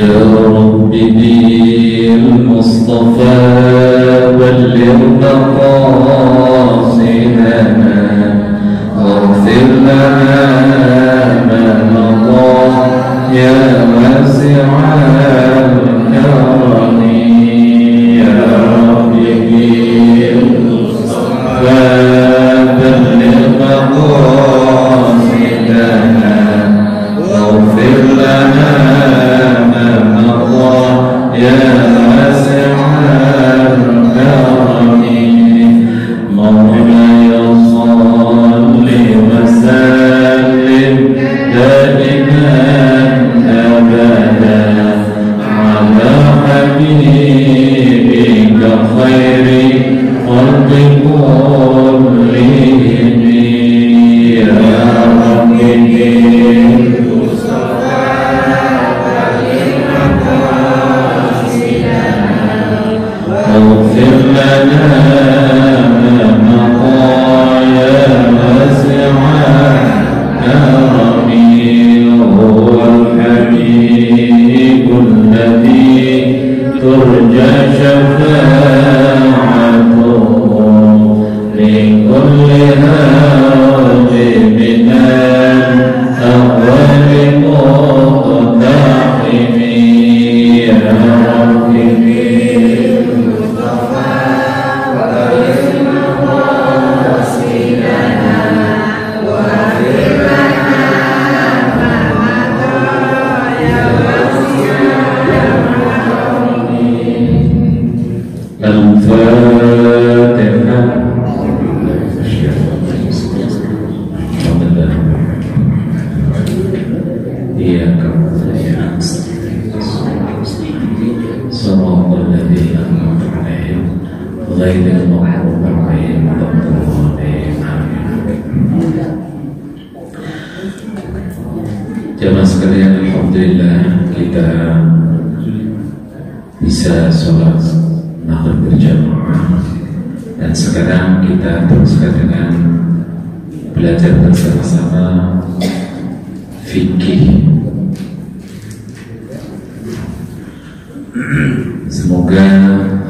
يا رب بالمصطفى بلغ مقاصدنا واغفر لنا ما مضى يا واسع الكرم يا رب بالمصطفى بلغ مقاصدنا واغفر لنا ما مضى يا واسع الكرم مولاي صل وسلم دائما ابدا على حبيبك خير خلق كلهم يا رب واغفر لنا ما مضى يا واسع كرمي هو الحبيب الذي ترجى شفاعته لكل هاج من الأهوال مقتحم يا رب Jamaah sekalian, alhamdulillah kita bisa sholat maghrib berjamaah, dan sekarang kita teruskan dengan belajar bersama-sama fikih. Semoga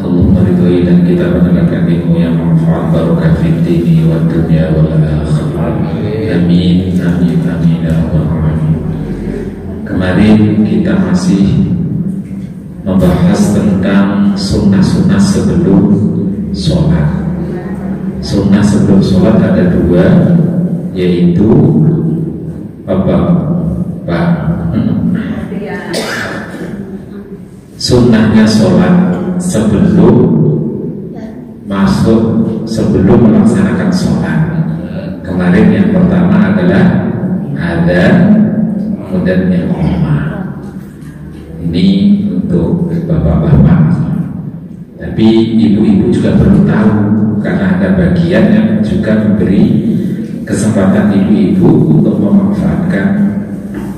Allah meridhai dan kita mendapatkan ilmu yang manfaat, barokah fid dini wad dunya wal akhirah. Amin amin amin ya rabbal alamin. Kemarin kita masih membahas tentang sunnah-sunnah sebelum sholat. Sunnah sebelum sholat ada dua, yaitu apa Pak? Sunnahnya sholat sebelum masuk, sebelum melaksanakan sholat. Kemarin yang pertama adalah adzan, kemudian iqamah. Ini untuk bapak-bapak, tapi ibu-ibu juga perlu tahu, karena ada bagian yang juga memberi kesempatan ibu-ibu untuk memanfaatkan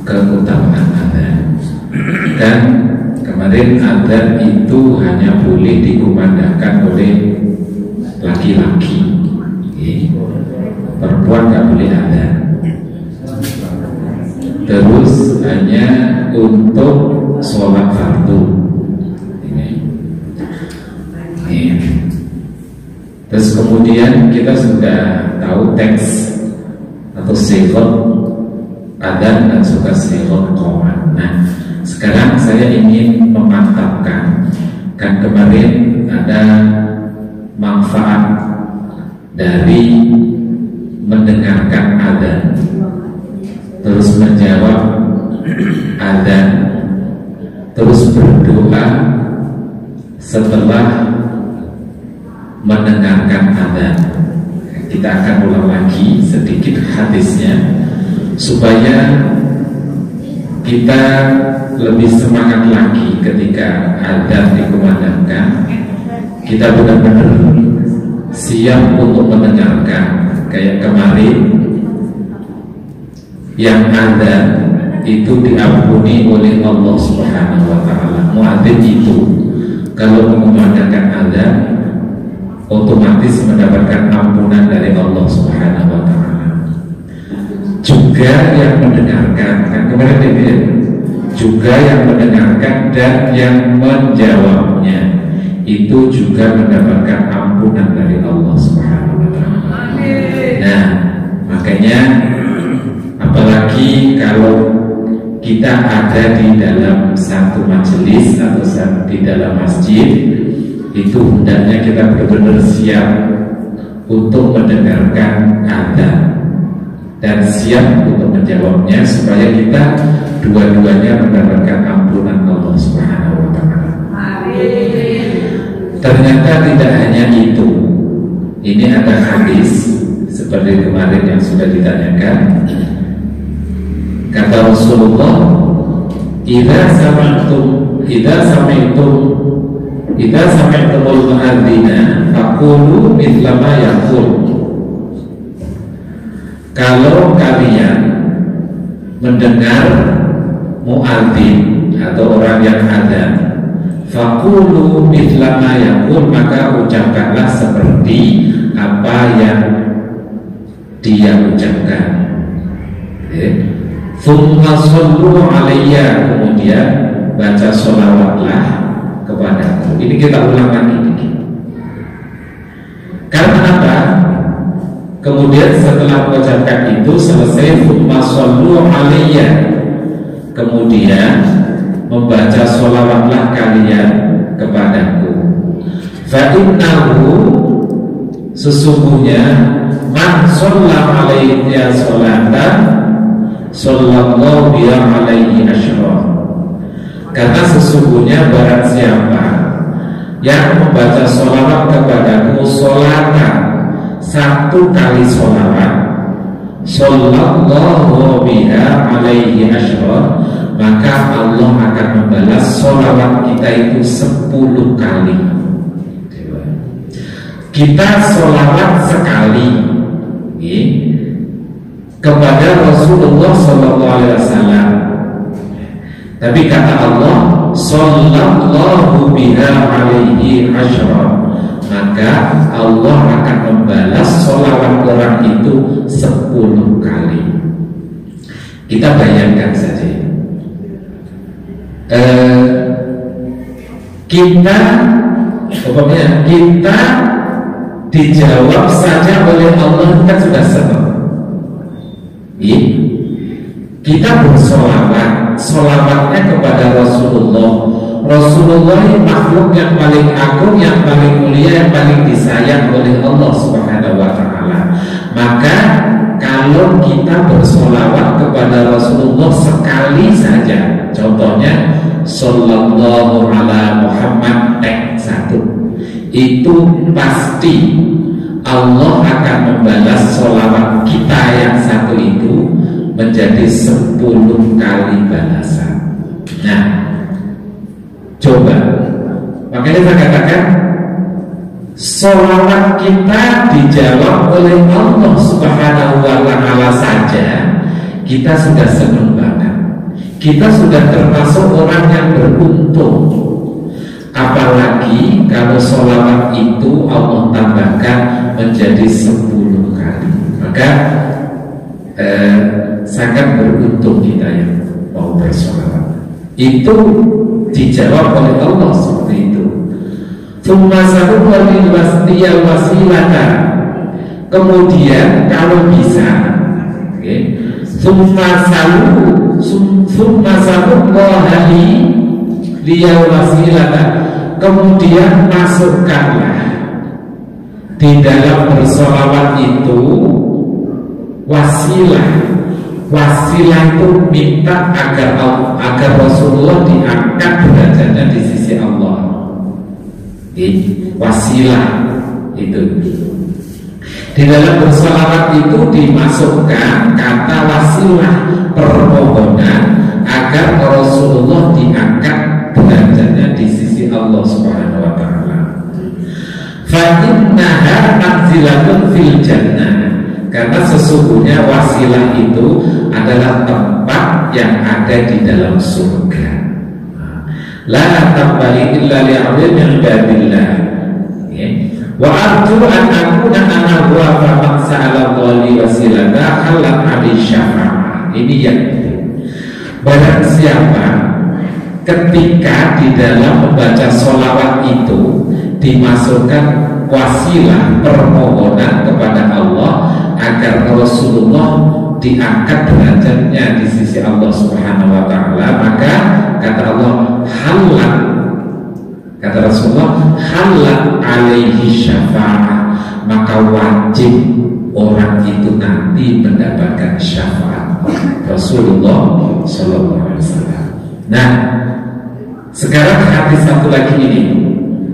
keutamaan adzan. Dan kemarin adzan itu hanya boleh dikumandangkan oleh laki-laki, perempuan nggak boleh adzan. Terus hanya untuk sholat fardu. Terus kemudian kita sudah tahu teks atau sighah adzan dan juga sighah iqamah. Nah, sekarang saya ingin memantapkan, kan kemarin ada manfaat dari mendengarkan adzan, terus menjawab adzan, terus berdoa setelah mendengarkan adzan. Kita akan ulang lagi sedikit hadisnya supaya kita lebih semangat lagi ketika adzan dikumandangkan. Kita benar-benar siap untuk mendengarkan. Kayak kemarin yang adzan itu diampuni oleh Allah Subhanahu wa taala. Muadzin itu kalau mengumandangkan adzan otomatis mendapatkan ampunan dari Allah Subhanahu wa taala. Juga yang mendengarkan, kan kemarin juga juga yang mendengarkan dan yang menjawabnya itu juga mendapatkan ampunan dari Allah Subhanahu wa taala. Nah, makanya apalagi kalau kita ada di dalam satu majelis atau di dalam masjid, itu hendaknya kita benar-benar siap untuk mendengarkan adzan dan siap untuk menjawabnya supaya kita dua-duanya mendapatkan ampunan Allah Subhanahu wa taala. Ternyata tidak hanya itu. Ini ada hadis seperti kemarin yang sudah ditanyakan. Kata Rasulullah, idza sami'tumul mu'adzina faqulu mithla ma yaqul. Kalau kalian mendengar muadzin atau orang yang adzan, faqulu mithla ma yaqul, maka ucapkanlah seperti apa yang dia ucapkan. Thumma sallu alayya, kemudian baca sholawatlah kepadaku. Ini kita ulang lagi. Karena apa? Kemudian setelah mengucapkan itu selesai, thumma sallu alayya, kemudian membaca sholawatlah kalian kepadaku. Fa innahu, sesungguhnya, man shalla alayya sholatan sallallahu alaihi asyra. Karena sesungguhnya barang siapa yang membaca sholawat kepadaku sholatan, satu kali sholawat, sallallahu alaihi asyra, maka Allah akan membalas sholawat kita itu 10 kali. Kita sholawat sekali kepada Rasulullah SAW, tapi kata Allah sallallahu alaihi asyra, maka Allah akan membalas sholawat orang itu 10 kali. Kita bayangkan saja, kita dijawab saja oleh Allah, kita sudah senang. Kita bersolawat, solawatnya kepada Rasulullah. Rasulullah makhluk yang paling agung, yang paling mulia, yang paling disayang oleh Allah Subhanahu wa taala. Maka kalau kita bersolawat kepada Rasulullah sekali saja, contohnya sallallahu ala Muhammad satu, itu pasti Allah akan membalas sholawat kita yang satu itu menjadi 10 kali balasan. Nah, coba, makanya saya katakan sholawat kita dijawab oleh Allah Subhanahu wa taala saja, kita sudah senang banget. Kita sudah termasuk orang yang beruntung. Apalagi kalau sholawat itu Allah tambahkan menjadi 10 kali, maka sangat beruntung kita yang mau bersholawat. Itu dijawab oleh Allah seperti itu. Wasilata. Kemudian kalau bisa, wasilata. Kemudian masukkanlah di dalam bersolawat itu wasilah. Wasilah itu minta agar Rasulullah diangkat derajatnya di sisi Allah. Wasilah itu di dalam bersolawat itu dimasukkan kata wasilah, permohonan agar Rasulullah diangkat derajatnya di sisi Allah Subhanahu wa taala. Fa innaha manzilatun fil jannah. Karena sesungguhnya wasilah itu adalah tempat yang ada di dalam surga. La tambali illa li'alim ibadillah. Wa arju an akuna ana huwa faman sa'ala Allahu wasilata halat ali syafa'ah. Ini yang barang siapa ketika di dalam membaca sholawat itu dimasukkan wasilah permohonan kepada Allah agar Rasulullah diangkat derajatnya di sisi Allah Subhanahu wa taala, maka kata Allah halat, kata Rasulullah halat alaihi syafa'ah, maka wajib orang itu nanti mendapatkan syafaat Rasulullah sallallahu alaihi wasallam. Nah, sekarang hadis satu lagi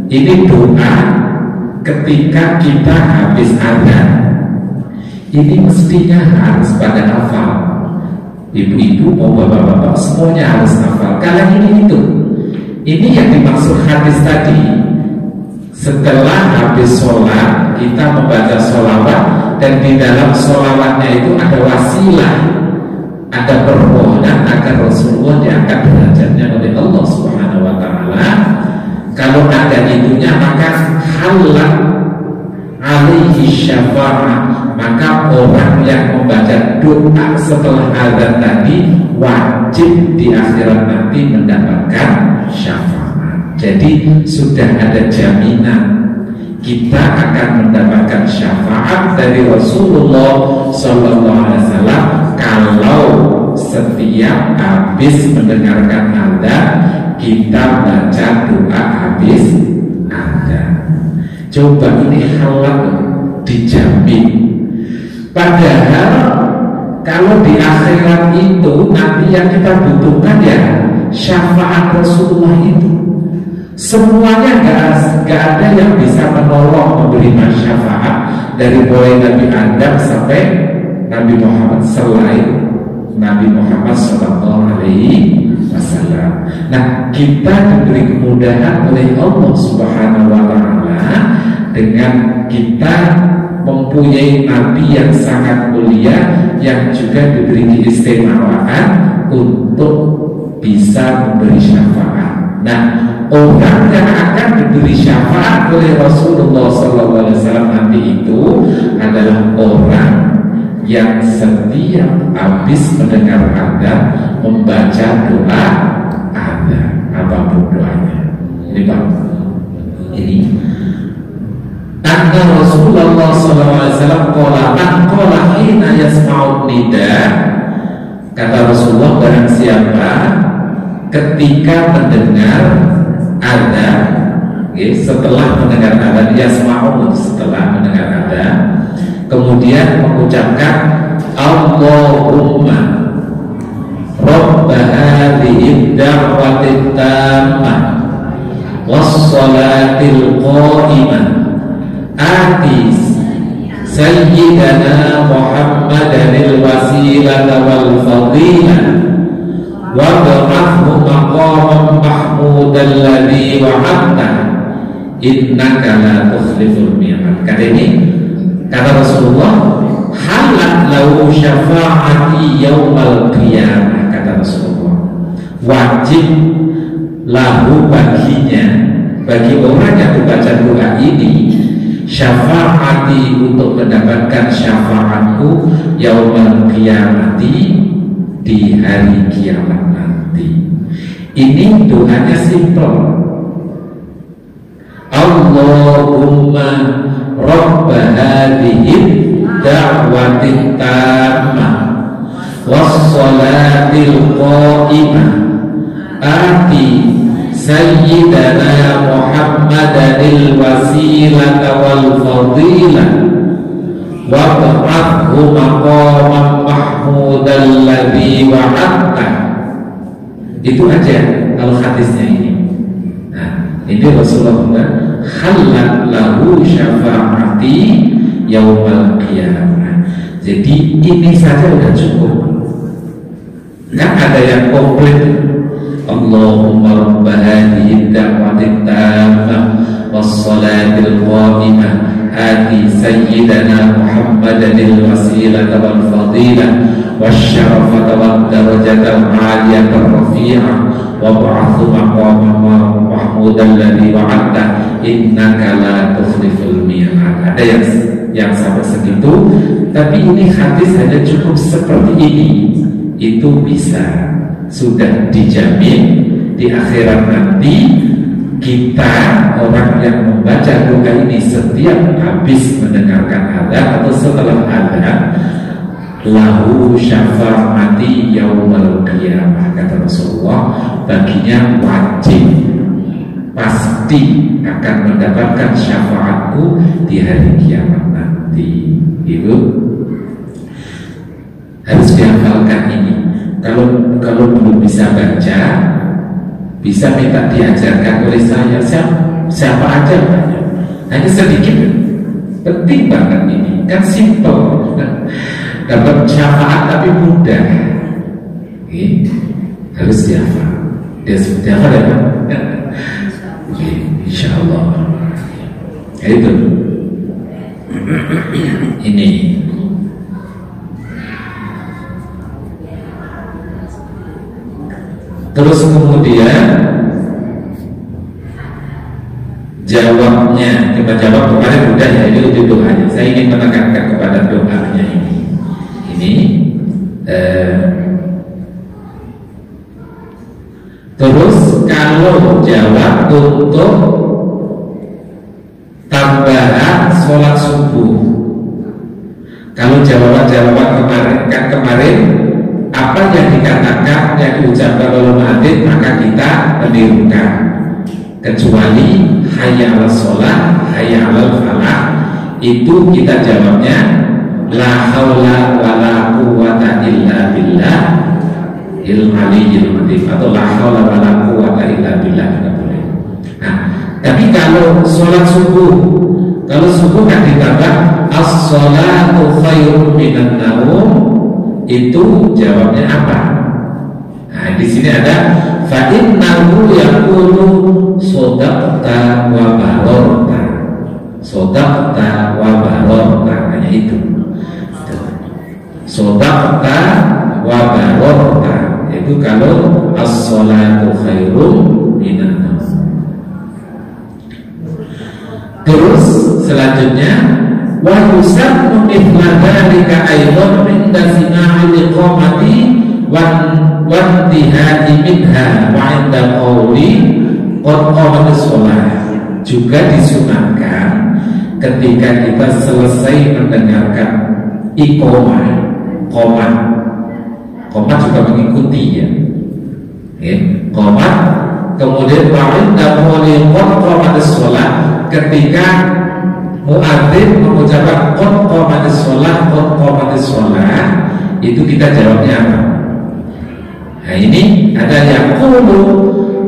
ini doa ketika kita habis azan. Ini mestinya harus pada hafal. Ibu-ibu mau bapak-bapak semuanya harus hafal. Kalian ini itu. Ini yang dimaksud hadis tadi. Setelah habis sholat kita membaca sholawat, dan di dalam sholawatnya itu ada wasilah, ada permohonan agar Rasulullah diangkat derajatnya oleh Allah Subhanahu wa taala. Kalau ada itunya maka halat alaihi syafa'ah, maka orang yang membaca doa setelah azan tadi wajib di akhirat nanti mendapatkan syafaat. Jadi sudah ada jaminan kita akan mendapatkan syafaat dari Rasulullah SAW kalau setiap habis mendengarkan azan kita baca doa habis azan. Coba ini halal, dijamin. Padahal kalau di akhirat itu nanti yang kita butuhkan ya syafaat Rasulullah itu. Semuanya gak ada yang bisa menolong memberi syafaat dari mulai Nabi Adam sampai Nabi Muhammad selain Nabi Muhammad Sallallahu Alaihi Wasallam. Nah, kita diberi kemudahan oleh Allah Subhanahu Wa Taala dengan kita mempunyai Nabi yang sangat mulia yang juga diberi keistimewaan untuk bisa memberi syafaat. Nah, orang yang akan diberi syafaat oleh Rasulullah SAW nanti itu adalah orang yang setiap habis mendengar azan membaca doa azan, apapun doanya. Ini Pak, ini anna Rasulullah SAW qala hina yasma'un nida, kata Rasulullah barang siapa ketika mendengar azan, setelah mendengar azan, yasma'un setelah mendengar azan, kemudian mengucapkan Allahumma Rabb hadhihi da'watit tammah was-salatil qa'imah ati sayyidana Muhammadanil wasilata wal fadilah wa ba'athu maqaman mahmudan alladhi wa'adta innaka la tukhliful mi'ad. Kata Rasulullah, halat lahu syafa'ati yaumal qiyamah, kata Rasulullah, wajib lahu baginya, bagi orang yang membaca doa ini, syafa'ati untuk mendapatkan syafaatku yaumal qiyamati, di hari kiamat nanti. Ini doanya simple. Allahumma Rabb hadhihi da'watit tammah was-salatil qa'imah ati sayyidana Muhammadanil wasilata wal fadilah wa ba'athu maqaman mahmudan alladhi wa'adta. Itu aja kalau hadisnya ini. Nah, ini Rasulullah halat lahu syafa'ati yaumal qiyamah. Jadi ini saja sudah cukup. Kan ada yang komplain, Allahumma rabb hadhihi da'watit tammah was-salatil qa'imah ati sayyidana Muhammadanil wasilata wal fadilah wasyarafata wad darajatal 'aliyatar rafi'ah wa ba'athu maqaman mahmudan alladhi wa'adta innaka la tukhliful mi'ad. Ada yang sampai segitu, tapi ini hadis hanya cukup seperti ini, itu bisa, sudah dijamin di akhirat nanti kita orang yang membaca doa ini setiap habis mendengarkan adzan atau setelah adzan, lahu syafaati yaumal qiyamah, kata Rasulullah, baginya wajib pasti akan mendapatkan syafaatku di hari kiamat nanti. Itu harus dihafalkan ini. Kalau belum bisa baca, bisa minta diajarkan oleh saya. Siapa aja banyak, hanya sedikit. Penting banget ini, kan simple. Dapat syafaat tapi mudah. Harus dihafal. Dihafal ya Pak? Insya Allah. Itu ini. Terus kemudian jawabnya, kita jawab kemarin mudah ya, itu doanya. Saya ingin menekankan kepada doanya ini. Terus kalau jawab untuk tambahan sholat subuh, kalau jawaban kemarin apa yang dikatakan, yang diucapkan oleh muadzin, maka kita menirukan, kecuali hayya 'alas sholat, hayya 'alal falah, itu kita jawabnya la haula wala quwwata illa billah il-aliyyil azim, atau la haula wala quwwata illa billah juga boleh. Nah, tapi kalau sholat subuh, kalau subuh kan ditambah as-sholatu khairun minan naum, itu jawabnya apa? Nah, di sini ada fa innahu yaqulu shadaqta wa bararta, shadaqta wa bararta, hanya itu. Shadaqta wa bararta, itu kalau as-sholatu khairun minan naum. Terus selanjutnya wa yusannu mithla dzalika aidan inda sina'il iqamati wa intihai minha wa inda qawli qad qamatis shalah, juga disunahkan ketika kita selesai mendengarkan iqamah, qomat juga mengikuti ya, qomat, kemudian wa inda qawli qad qamatis shalah, ketika muadzin mengucapkan qad qamatis shalah, itu kita jawabnya apa? Nah, ini ada yang qulu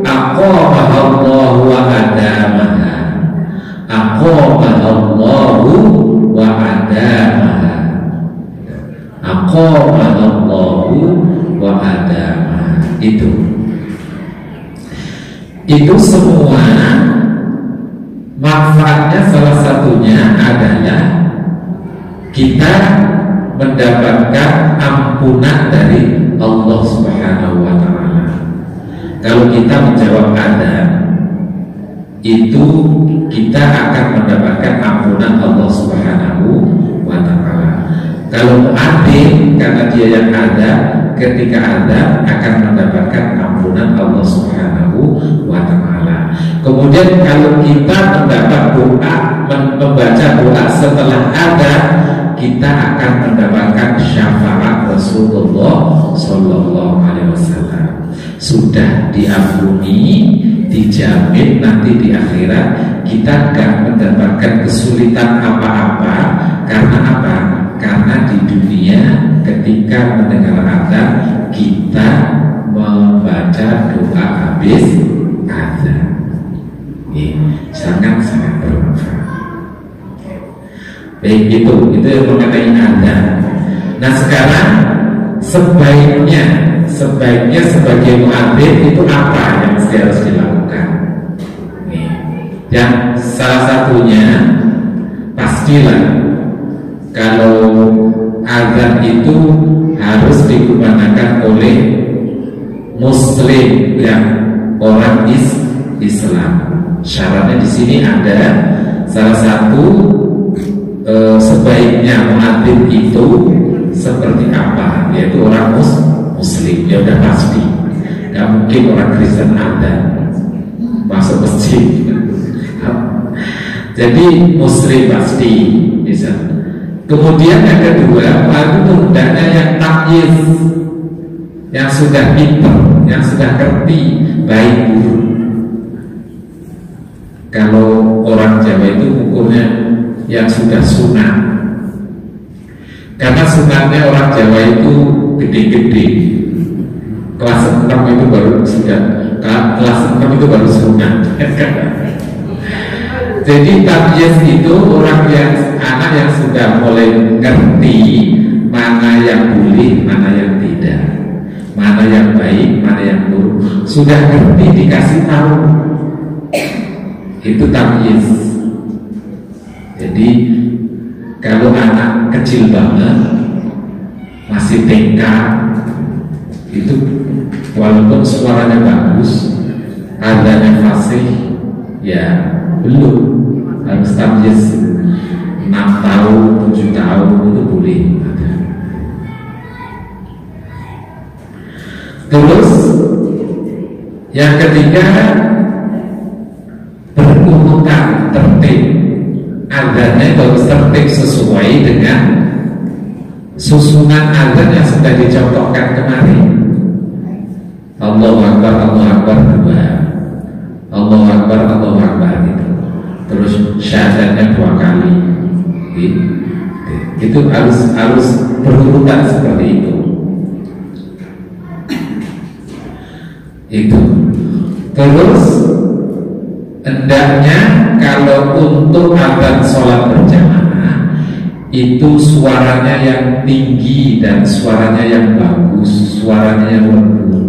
aqamahallahu wa adamaha, aqamahallahu wa adamaha, aqamahallahu wa adamaha. Itu semua manfaatnya salah satunya adalah kita mendapatkan ampunan dari Allah Subhanahu wa ta'ala. Kalau kita menjawab adzan, itu kita akan mendapatkan ampunan Allah Subhanahu wa ta'ala. Kalau muadzin, karena dia yang ada, ketika adzan akan mendapatkan ampunan Allah Subhanahu wa ta'ala. Kemudian kalau kita mendapat doa, membaca doa setelah adzan, kita akan mendapatkan syafaat Rasulullah Sallallahu Alaihi Wasallam. Sudah diampuni, dijamin nanti di akhirat kita akan mendapatkan kesulitan apa-apa. Karena apa? Karena di dunia ketika mendengar adzan kita membaca doa habis adzan. Sangat-sangat bermanfaat. Baik, itu yang mengenai adzan. Nah, sekarang sebaiknya sebagai muadzin itu apa yang mesti harus dilakukan? Yang salah satunya pastilah kalau adzan itu harus dikumandangkan oleh muslim, yang orang Islam. Syaratnya di sini ada salah satu, sebaiknya muadzin itu seperti apa, yaitu orang muslim. Ya udah pasti Gak mungkin orang Kristen ada masuk masjid. Jadi muslim pasti bisa. Kemudian yang kedua, itu hendaknya yang tamyiz, yang sudah pintar, yang sudah ngerti baik buruk. Kalau orang Jawa itu ukurnya yang sudah sunat, karena sunatnya orang Jawa itu gede-gede. Kelas 6 itu baru sudah, kelas 6 itu baru sunat. Jadi tamyiz itu orang yang anak yang sudah mulai ngerti mana yang boleh, mana yang tidak, mana yang baik, mana yang buruk. Sudah ngerti, dikasih tahu, itu tamyiz. Jadi kalau anak kecil banget masih TK itu walaupun suaranya bagus, adanya fasih, ya belum, harus tamyiz. 6 tahun, 7 tahun itu boleh ada. Terus yang ketiga, berurutan tertib. Azannya harus tertib sesuai dengan susunan azan yang sudah dicontohkan kemarin. Allahu Akbar, Allahu Akbar 2, Allahu Akbar, Allahu Akbar itu. Terus syahadatnya 2 kali. Itu harus berurutan seperti itu. Itu. Terus hendaknya kalau untuk azan sholat berjamaah itu suaranya yang tinggi dan suaranya yang bagus, suaranya yang lembut.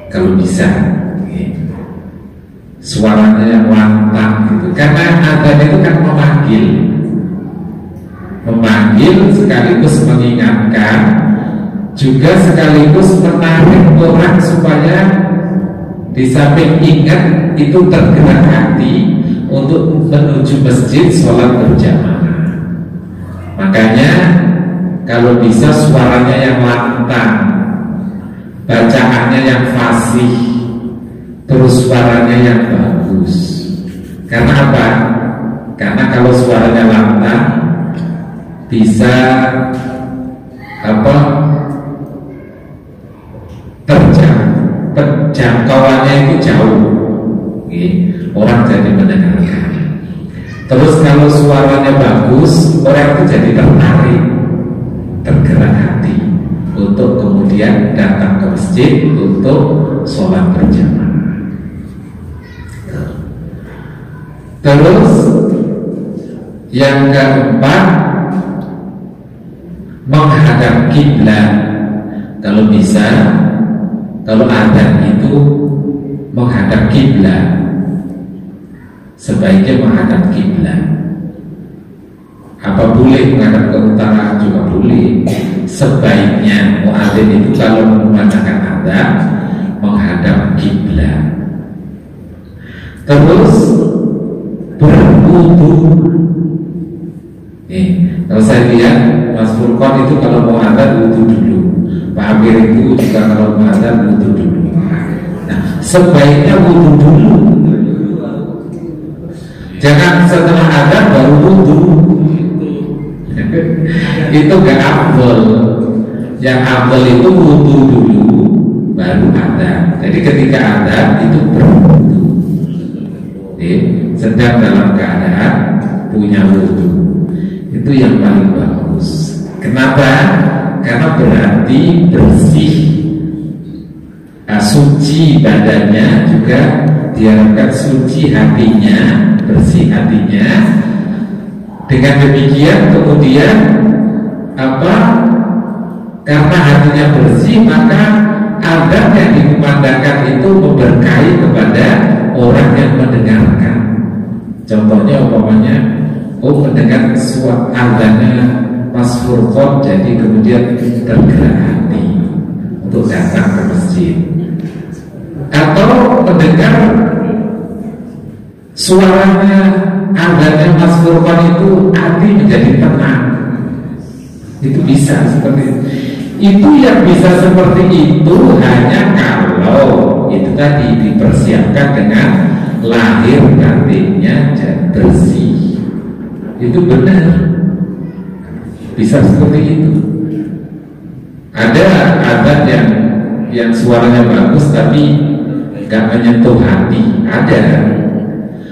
Kalau bisa, suaranya yang lantang gitu. Karena azan itu kan memanggil sekaligus mengingatkan, juga sekaligus menarik orang supaya di samping ingat itu tergerak hati untuk menuju masjid sholat berjamaah. Makanya kalau bisa suaranya yang lantang, bacaannya yang fasih, terus suaranya yang bagus. Karena apa? Karena kalau suaranya lantang bisa jangkauannya itu jauh, orang jadi mendengarkan. Terus kalau suaranya bagus, orang itu jadi tertarik, tergerak hati untuk kemudian datang ke masjid untuk sholat berjamaah. Terus yang keempat, menghadap kiblat. Kalau bisa, kalau azan itu menghadap kiblat, sebaiknya menghadap kiblat. Apa boleh menghadap ke utara juga boleh. Sebaiknya muadzin itu kalau memandangkan azan menghadap kiblat. Terus berwudu. Kalau saya lihat Mas Furqan itu kalau mau azan wudu dulu. Pak Amir itu juga kalau mau azan wudu dulu. Nah, sebaiknya wudu dulu. Jangan setelah azan baru wudu. Itu gak afdol. Yang afdol itu wudu dulu baru azan. Jadi ketika azan itu berwudu. Sedang dalam keadaan punya wudu. Itu yang paling bagus. Kenapa? Karena berarti bersih, suci badannya, juga diharapkan suci hatinya, bersih hatinya. Dengan demikian kemudian karena hatinya bersih, maka azan yang dikumandangkan itu memberkahi kepada orang yang mendengarkan. Contohnya umpamanya, mendengar suara azannya Mas Furqan, jadi kemudian tergerak hati untuk datang ke masjid. Atau mendengar suaranya azannya Mas Furqan itu hati menjadi tenang. Itu bisa seperti itu. Itu yang bisa seperti itu hanya kalau itu tadi dipersiapkan dengan lahir batinnya bersih. Itu benar, bisa seperti itu. Ada adat yang suaranya bagus tapi gak menyentuh hati.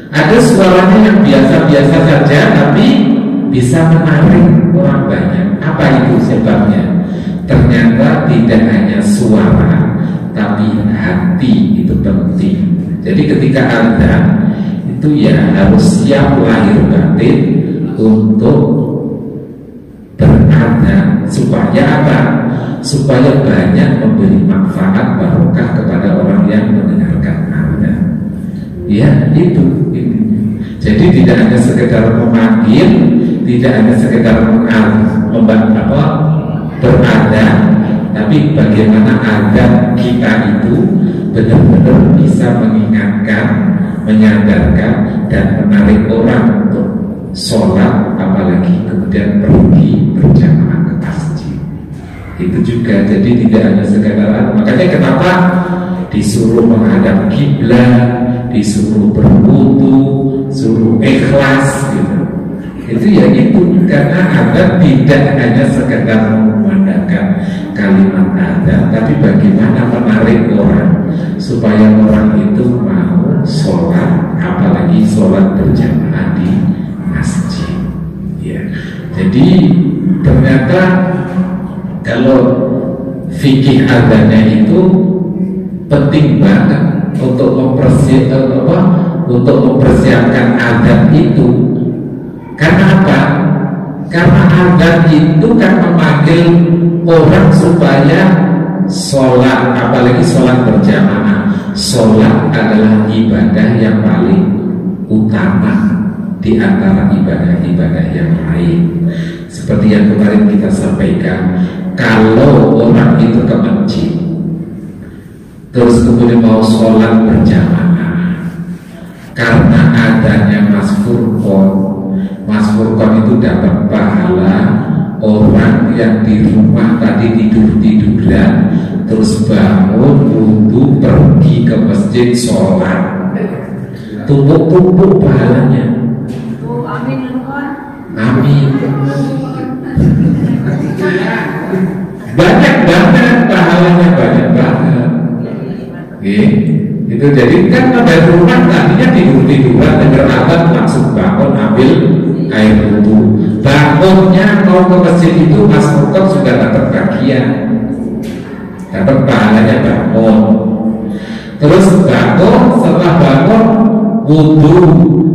Ada suaranya yang biasa-biasa saja tapi bisa menarik orang banyak. Apa itu sebabnya? Ternyata tidak hanya suara tapi hati itu penting. Jadi ketika adzan itu ya harus siap lahir batin untuk beradzan. Supaya apa? Supaya banyak memberi manfaat barokah kepada orang yang mendengarkan adzan. Ya itu. Jadi tidak hanya sekedar memanggil, tidak hanya sekedar beradzan, tapi bagaimana adzan kita itu benar-benar bisa mengingatkan, menyadarkan, dan menarik orang untuk sholat, apalagi kemudian pergi berjamaah ke masjid. Itu juga, jadi tidak hanya sekedar. Makanya kenapa disuruh menghadap kiblat, disuruh berwudu, suruh ikhlas gitu. Itu ya itu karena adzan tidak hanya sekedar memandangkan kalimat adzan, tapi bagaimana menarik orang supaya orang itu mau sholat, apalagi sholat berjamaah di masjid. Ya. Jadi ternyata kalau fikih adzannya itu penting banget untuk mempersiapkan adzan itu. Karena apa? Karena adzan itu kan memanggil orang supaya sholat, apalagi sholat berjamaah. Sholat adalah ibadah yang paling utama di antara ibadah-ibadah yang lain. Seperti yang kemarin kita sampaikan, kalau orang itu ke masjid terus kemudian mau sholat berjamaah, karena adanya Mas Furqon itu dapat pahala orang yang di rumah tadi tidur-tiduran terus bangun wudu pergi ke masjid sholat, tumpuk-tumpuk pahalanya. Amin. Banyak banget pahalanya, banyak banget. Itu jadi kan dari rumah tadinya tidur-tiduran dengar adzan langsung bangun ambil air wudu. Bangunnya mau ke masjid itu Mas Furqon sudah dapat bagian, dapat pahalanya bangun. Terus bangun, setelah bangun wudu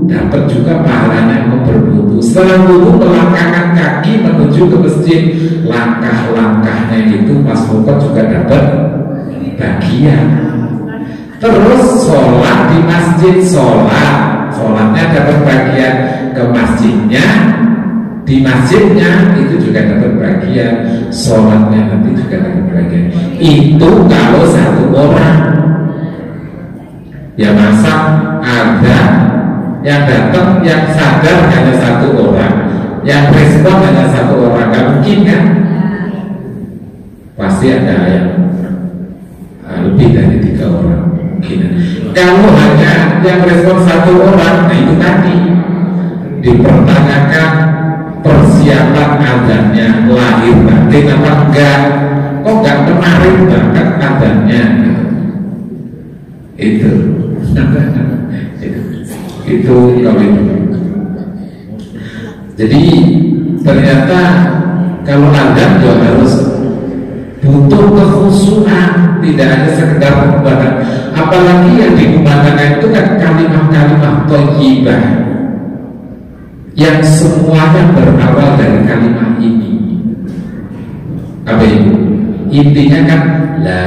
dapat juga pahalanya mau berwudu. Setelah wudu melangkahkan kaki menuju ke masjid, langkah-langkahnya itu Mas Furqon juga dapat bagian. Terus sholat di masjid, sholatnya dapat bagian, ke masjidnya, di masjidnya itu juga dapat bagian, sholatnya nanti juga dapat bagian. Itu kalau satu orang. Ya masa ada yang datang, yang sadar hanya satu orang, yang respon hanya satu orang, gak mungkin kan? Pasti ada yang lebih dari 3 orang. Kalau hanya yang respon satu orang, nah itu tadi dipertanyakan persiapan adzannya, lahir batin apa enggak, kok enggak menarik banget adzannya. Itu kalau itu. Jadi ternyata kalau adzan juga harus butuh kekhusyuan, tidak hanya sekedar pembahasan. Apalagi yang digunakan itu kan kalimat-kalimat thayyibah yang semuanya berawal dari kalimat ini. Apa itu? Intinya kan la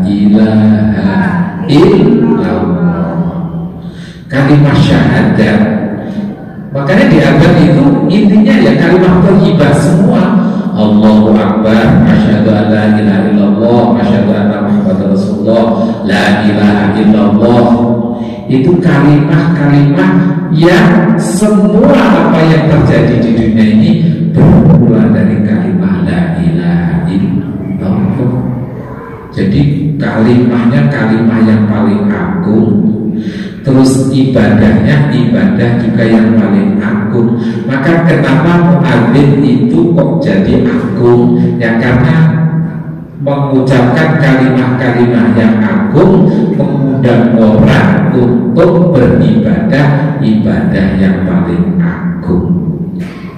ilaha illallah, kalimat syahadat. Makanya di adzan itu intinya ya kalimat thayyibah semua. Allahu Akbar, asyhadu an la ilaha illallah, asyhadu anna Muhammadar Rasulullah, la ilaha illallah. Itu kalimat-kalimat yang semua apa yang terjadi di dunia ini bermula dari kalimat la ilaha illallah. Jadi kalimahnya kalimah yang paling agung, terus ibadahnya ibadah juga yang paling agung. Maka kenapa muadzin itu kok jadi agung? Ya karena mengucapkan kalimat-kalimat yang agung mengundang orang untuk beribadah ibadah yang paling agung.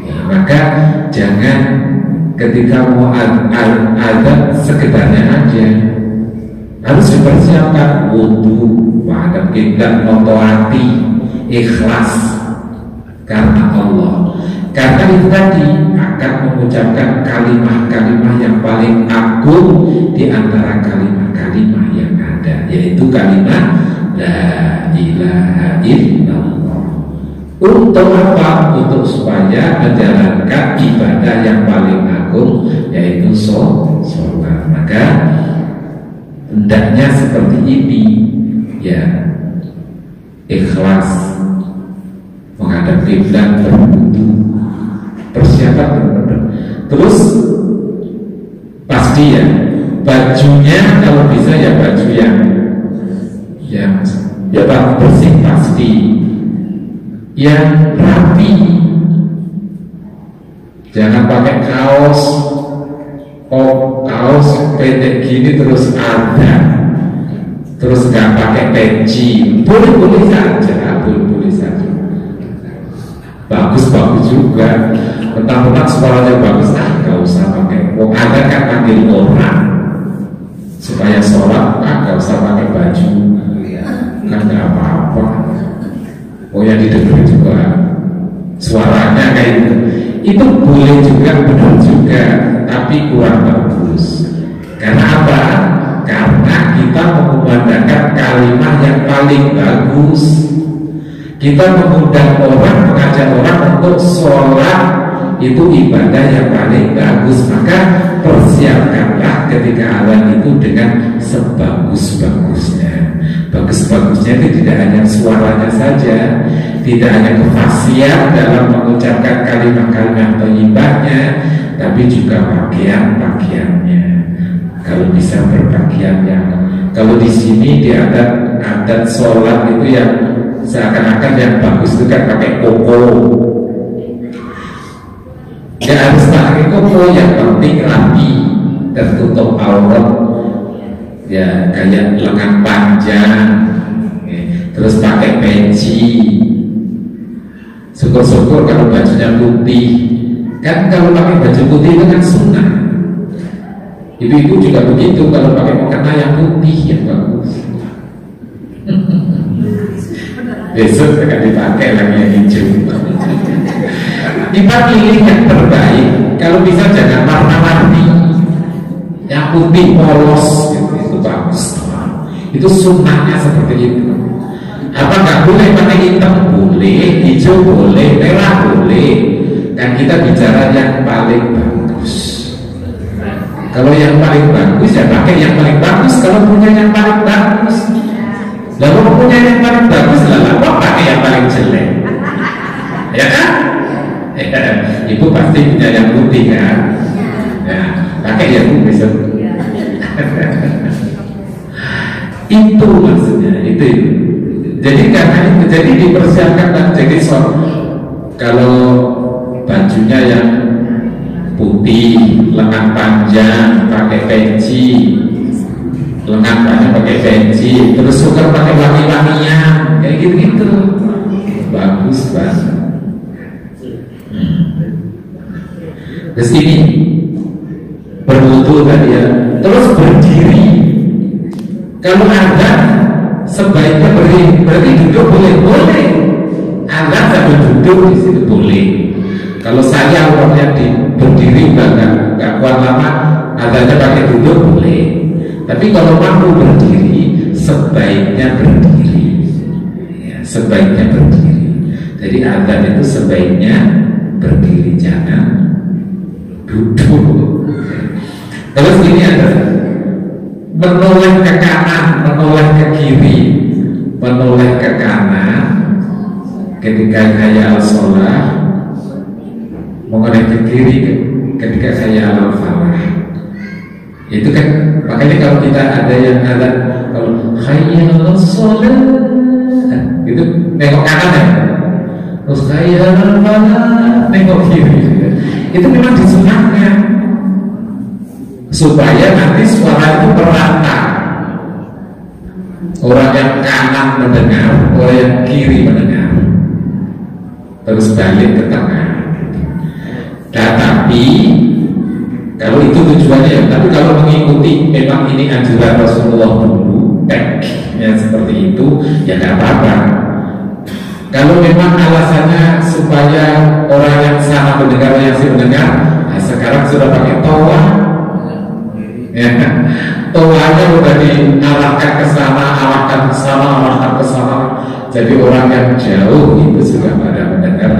Ya, maka jangan ketika mau azan sekedarnya aja, harus dipersiapkan wudu, menghadap kiblat, notoati, ikhlas karena Allah. Karena itu tadi akan mengucapkan kalimat-kalimat yang paling agung di antara kalimat-kalimat yang ada, yaitu kalimat La ilaha illallah. Untuk apa? Untuk supaya menjalankan ibadah yang paling agung, yaitu sholat. Maka hendaknya seperti ini, ya, ikhlas, menghadap kiblat, berwudu, persiapan benar-benar. Terus pasti ya bajunya kalau bisa ya baju yang bersih, pasti yang rapi. Jangan pakai kaos pendek gini terus ada, terus nggak pakai peci. Boleh saja, boleh saja. Bagus juga. Mentang-mentang suaranya bagus, nggak usah pakai. Ada kan panggil orang supaya sholat, nggak usah pakai baju, kan nggak apa-apa. Yang didengar juga suaranya kayak gitu. Itu boleh juga, benar juga, tapi kurang bagus. Karena apa? Karena kita mengumandangkan kalimat yang paling bagus. Kita mengundang orang, mengajak orang untuk sholat, itu ibadah yang paling bagus. Maka persiapkanlah ketika azan itu dengan sebagus-bagusnya. Bagus-bagusnya itu tidak hanya suaranya saja, tidak hanya kefasihan dalam mengucapkan kalimat-kalimat thayyibahnya, tapi juga pakaian-pakaiannya. Kalau bisa berpakaian yang, kalau di sini di adat sholat itu yang seakan-akan yang bagus itu kan pakai koko. Ya harus pakai koko, yang penting rapi, tertutup aurat. Ya kayak lengan panjang, terus pakai peci. Syukur-syukur kalau bajunya putih. Kan kalau pakai baju putih itu kan sunnah. Ibu-ibu juga begitu, kalau pakai mukena yang putih yang bagus. Besok akan dipakai lagi yang hijau. Kita pilih yang terbaik. Kalau bisa jangan warna-warni, yang putih polos gitu, itu bagus. Itu sunnahnya seperti itu. Apa nggak boleh pakai hitam? Boleh, hijau boleh, merah boleh. Dan kita bicara yang paling bagus. Kalau yang paling bagus ya pakai yang paling bagus. Kalau punya yang paling bagus, lalu punya yang paling bagus, lalu pakai yang paling jelek, ya kan? Ibu pasti punya yang putih kan? Ya, pakai yang putih. Itu maksudnya, itu. Jadi karena itu, jadi dipersiapkan dan jadi kalau bajunya yang putih, lengan panjang, pakai peci, lengan panjang pakai peci, terus suka pakai wangi-wangian, kayak gitu-gitu, bagus banget. Terus ini berwudu tadi ya, terus berdiri. Kalau ada sebaiknya berdiri, berarti duduk boleh. Anda sambil duduk di situ boleh. Kalau saya orangnya berdiri nggak kuat lama, adanya pakai duduk boleh. Tapi kalau mampu berdiri, sebaiknya berdiri. Ya, sebaiknya berdiri. Jadi azan itu sebaiknya berdiri, jangan duduk. Terus ini ada menoleh ke kanan, menoleh ke kiri, menoleh ke kanan ketika hayya al-sholah, menoleh ke kiri ketika hayya al-falah. Itu kan makanya kalau kita ada yang ada kalau hayya 'alas shalah itu nengok kanan ya. Terus hayya 'alal falah nengok kiri. Itu memang disunahkan supaya nanti suara itu merata. Orang yang kanan mendengar, orang yang kiri mendengar. Terus balik ke tengah. Tetapi kalau itu tujuannya ya, tapi kalau mengikuti memang ini anjuran Rasulullah dulu, teknya seperti itu, ya nggak apa-apa. Kalau memang alasannya supaya orang yang sana mendengar, yang si mendengar, nah sekarang sudah pakai toa, ya, toanya udah diarahkan ke sana, arahkan ke sana, arahkan ke sana. Jadi orang yang jauh itu sudah pada mendengar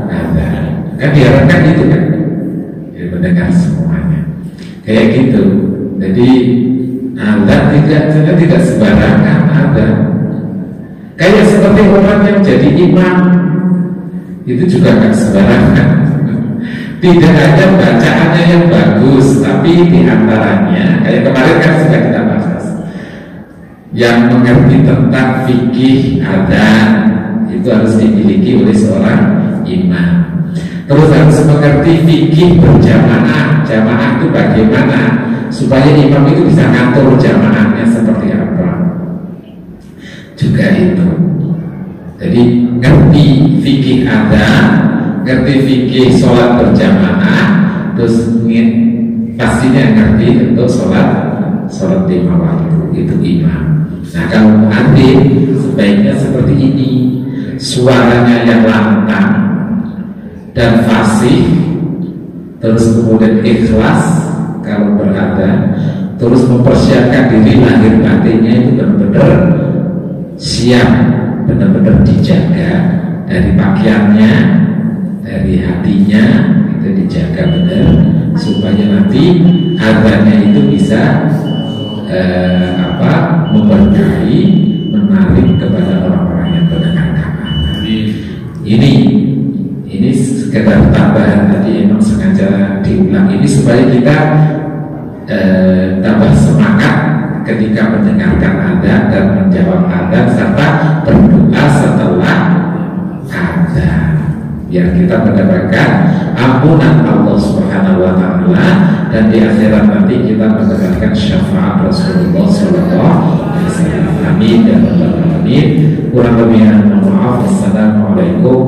azan. Kan diharapkan itu kan, ya, mendengar semuanya, kayak gitu. Jadi azan tidak sembarangan azan. Kayak seperti orang yang jadi imam itu juga nggak sembarangan. Tidak ada bacaannya yang bagus, tapi diantaranya kayak kemarin kan sudah kita bahas, yang mengerti tentang fikih adzan itu harus dimiliki oleh seorang imam. Terus harus mengerti fikih berjamaah, jamaah itu bagaimana supaya imam itu bisa ngatur jamaahnya seperti apa. Juga itu. Jadi ngerti fikih adzan, ngerti fikih sholat berjamaah, terus pastinya ngerti untuk sholat lima waktu itu imam. Nah kalau muadzin sebaiknya seperti ini, suaranya yang lantang dan fasih, terus kemudian ikhlas kalau beradzan, terus mempersiapkan diri lahir batinnya itu benar-benar siap, benar-benar dijaga dari pakaiannya, dari hatinya itu dijaga benar supaya nanti adzannya itu bisa memberkahi, menarik kepada orang-orang yang mendengarkan adzan. Ini sekedar tambahan tadi, memang sengaja diulang ini supaya kita tambah semangat ketika mendengarkan adzan dan menjawab adzan serta berdoa setelah adzan, biar kita mendapatkan ampunan Allah Subhanahu wa taala dan di akhirat nanti kita mendapatkan syafaat Rasulullah sallallahu alaihi wasallam. Amin ya rabbal alamin. Kurang lebihnya mohon maaf. Assalamualaikum